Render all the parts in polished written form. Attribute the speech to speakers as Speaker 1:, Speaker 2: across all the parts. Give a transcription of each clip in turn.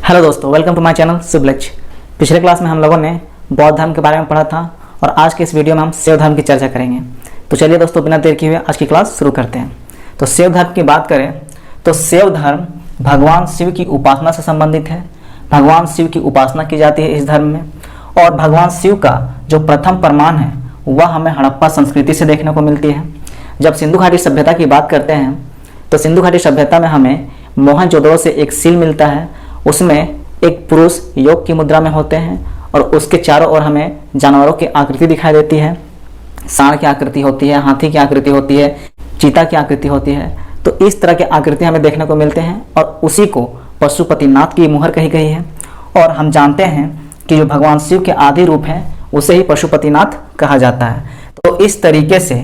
Speaker 1: Hello दोस्तों, welcome to my channel सुबलक्ष। पिछले class में हम लोगों ने बौद्ध धर्म के बारे में पढ़ा था और आज के इस वीडियो में हम शैव धर्म की चर्चा करेंगे। तो चलिए दोस्तों, बिना देर किए हुए आज की क्लास शुरू करते हैं। तो शैव धर्म की बात करें तो शैव धर्म भगवान शिव की उपासना से संबंधित है। भगवान शिव की उपासना की जाती है इस धर्म में, और भगवान शिव का जो प्रथम प्रमाण है वह हमें हड़प्पा संस्कृति से देखने को मिलती है। जब सिंधु घाटी सभ्यता की बात करते हैं तो सिंधु घाटी सभ्यता में हमें मोहनजोदड़ो से एक सील मिलता है। उसमें एक पुरुष योग की मुद्रा में होते हैं और उसके चारों ओर हमें जानवरों की आकृति दिखाई देती है। सांड की आकृति होती है, हाथी की आकृति होती है, चीता की आकृति होती है। तो इस तरह की आकृति हमें देखने को मिलते हैं और उसी को पशुपतिनाथ की मुहर कही गई है। और हम जानते हैं कि जो भगवान शिव के आदि रूप है उसे ही पशुपतिनाथ कहा जाता है। तो इस तरीके से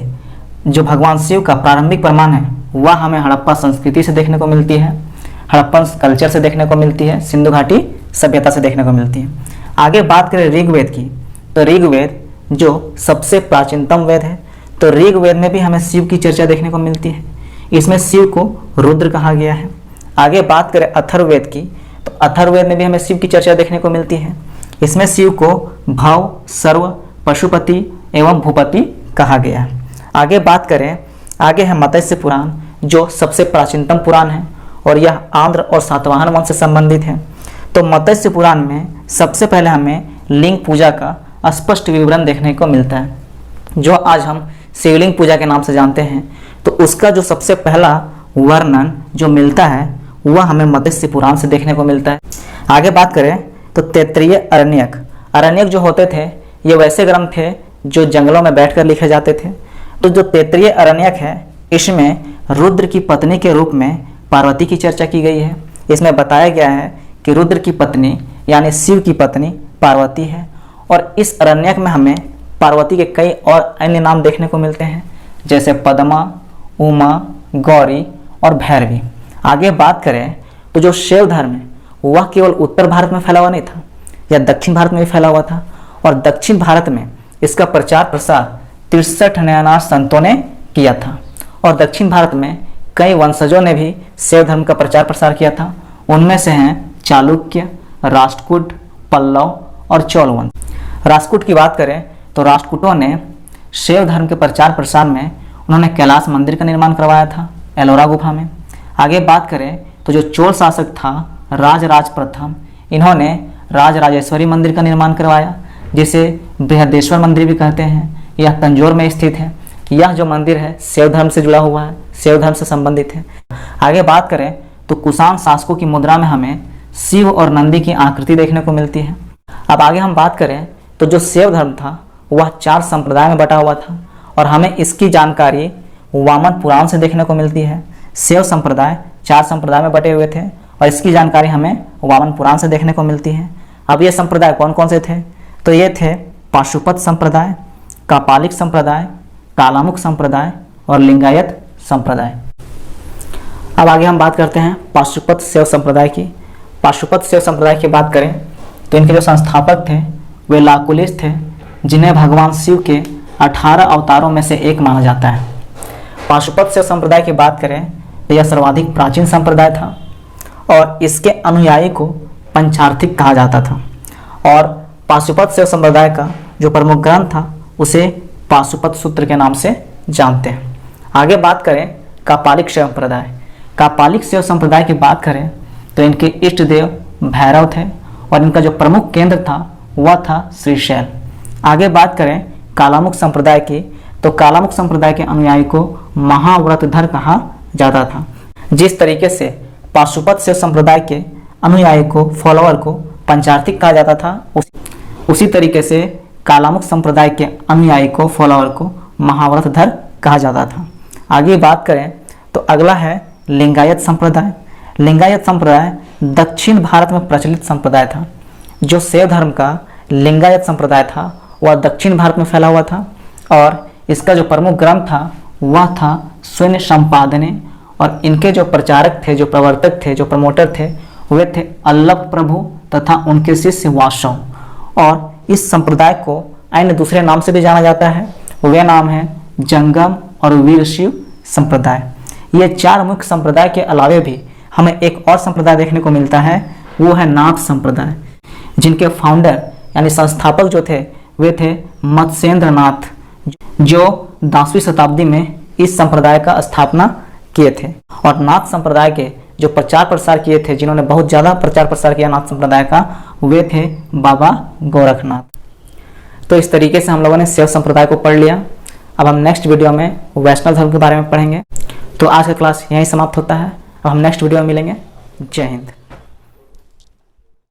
Speaker 1: जो भगवान शिव का प्रारंभिक प्रमाण है वह हमें हड़प्पा संस्कृति से देखने को मिलती है, हड़प्पन कल्चर से देखने को मिलती है, सिंधु घाटी सभ्यता से देखने को मिलती है। आगे बात करें ऋग्वेद की, तो ऋग्वेद जो सबसे प्राचीनतम वेद है, तो ऋग्वेद में भी हमें शिव की चर्चा देखने को मिलती है। इसमें शिव को रुद्र कहा गया है। आगे बात करें अथर्ववेद की, तो अथर्ववेद में भी हमें शिव की चर्चा देखने को मिलती है। इसमें शिव को भव, सर्व, पशुपति एवं भूपति कहा गया है। आगे बात करें, आगे है मत्स्य पुराण जो सबसे प्राचीनतम पुराण है और यह आंध्र और सातवाहन वंश से संबंधित है। तो मत्स्य पुराण में सबसे पहले हमें लिंग पूजा का स्पष्ट विवरण देखने को मिलता है, जो आज हम शिवलिंग पूजा के नाम से जानते हैं। तो उसका जो सबसे पहला वर्णन जो मिलता है वह हमें मत्स्य पुराण से देखने को मिलता है। आगे बात करें तो तैत्तिरीय अरण्यक, अरण्यक जो होते थे ये वैसे ग्रंथ थे जो जंगलों में बैठकर लिखे जाते थे। तो जो तैत्तिरीय अरण्यक है इसमें रुद्र की पत्नी के रूप में पार्वती की चर्चा की गई है। इसमें बताया गया है कि रुद्र की पत्नी यानी शिव की पत्नी पार्वती है। और इस अरण्यक में हमें पार्वती के कई और अन्य नाम देखने को मिलते हैं, जैसे पद्मा, उमा, गौरी और भैरवी। आगे बात करें तो जो शैव धर्म है वह केवल उत्तर भारत में फैला हुआ नहीं था, यह दक्षिण भारत में भी फैला हुआ था। और दक्षिण भारत में इसका प्रचार प्रसार 63 नयनार संतों ने किया था। और दक्षिण भारत में कई वंशजों ने भी शैव धर्म का प्रचार प्रसार किया था। उनमें से हैं चालुक्य, राष्ट्रकूट, पल्लव और चोल वंश। राष्ट्रकूट की बात करें तो राष्ट्रकूटों ने शैव धर्म के प्रचार प्रसार में उन्होंने कैलाश मंदिर का निर्माण करवाया था एलोरा गुफा में। आगे बात करें तो जो चोल शासक था राजराज प्रथम, इन्होंने राजराजेश्वरी मंदिर का निर्माण करवाया, जिसे बृहदेश्वर मंदिर भी कहते हैं। यह तंजौर में स्थित है। यह जो मंदिर है शैव धर्म से जुड़ा हुआ है, शैव धर्म से संबंधित है। आगे बात करें तो कुषाण शासकों की मुद्रा में हमें शिव और नंदी की आकृति देखने को मिलती है। अब आगे हम बात करें तो जो शैव धर्म था वह 4 संप्रदाय में बटा हुआ था और हमें इसकी जानकारी वामन पुराण से देखने को मिलती है। शैव संप्रदाय 4 संप्रदाय में बटे हुए थे और इसकी जानकारी हमें वामन पुराण से देखने को मिलती है। अब ये संप्रदाय कौन कौन से थे, तो ये थे पाशुपत संप्रदाय, कापालिक संप्रदाय, कालामुख संप्रदाय और लिंगायत संप्रदाय। अब आगे हम बात करते हैं पाशुपत शैव संप्रदाय की। पाशुपत शैव संप्रदाय की बात करें तो इनके जो संस्थापक थे वे लाकुलिस थे, जिन्हें भगवान शिव के 18 अवतारों में से एक माना जाता है। पाशुपत शैव संप्रदाय की बात करें तो यह सर्वाधिक प्राचीन संप्रदाय था और इसके अनुयायी को पंचार्थिक कहा जाता था। और पाशुपत शैव संप्रदाय का जो प्रमुख ग्रंथ था उसे पाशुपत सूत्र के नाम से जानते हैं। आगे बात करें कापालिक शैव संप्रदाय। कापालिक शैव संप्रदाय की बात करें तो इनके इष्ट देव भैरव थे और इनका जो प्रमुख केंद्र था वह था श्रीशैल। आगे बात करें कालामुख संप्रदाय की, तो कालामुख संप्रदाय के अनुयायी को महाव्रतधर कहा जाता था। जिस तरीके से पाशुपत शैव संप्रदाय के अनुयायी को, फॉलोअर को पंचार्थिक कहा जाता था, उसी तरीके से कालामुख संप्रदाय के अनुयायी को, फॉलोअर को महाव्रतधर कहा जाता था। आगे बात करें तो अगला है लिंगायत संप्रदाय। लिंगायत संप्रदाय दक्षिण भारत में प्रचलित संप्रदाय था। जो शैव धर्म का लिंगायत संप्रदाय था वह दक्षिण भारत में फैला हुआ था और इसका जो प्रमुख ग्रंथ था वह था शून्य संपादने। और इनके जो प्रचारक थे, जो प्रवर्तक थे, जो प्रमोटर थे, वे थे अल्लभ प्रभु तथा उनके शिष्य वासव। और इस संप्रदाय को अन्य दूसरे नाम से भी जाना जाता है, वे नाम है जंगम और वीरशिव संप्रदाय। ये 4 मुख्य संप्रदाय के अलावे भी हमें एक और संप्रदाय देखने को मिलता है वो है नाथ संप्रदाय, जिनके फाउंडर यानी संस्थापक जो थे वे थे मत्स्येंद्र नाथ, जो 10वीं शताब्दी में इस संप्रदाय का स्थापना किए थे। और नाथ संप्रदाय के जो प्रचार प्रसार किए थे, जिन्होंने बहुत ज़्यादा प्रचार प्रसार किया नाथ संप्रदाय का, वे थे बाबा गोरखनाथ। तो इस तरीके से हम लोगों ने शैव संप्रदाय को पढ़ लिया। अब हम नेक्स्ट वीडियो में वैष्णव धर्म के बारे में पढ़ेंगे। तो आज का क्लास यहीं समाप्त होता है। अब हम नेक्स्ट वीडियो में मिलेंगे। जय हिंद।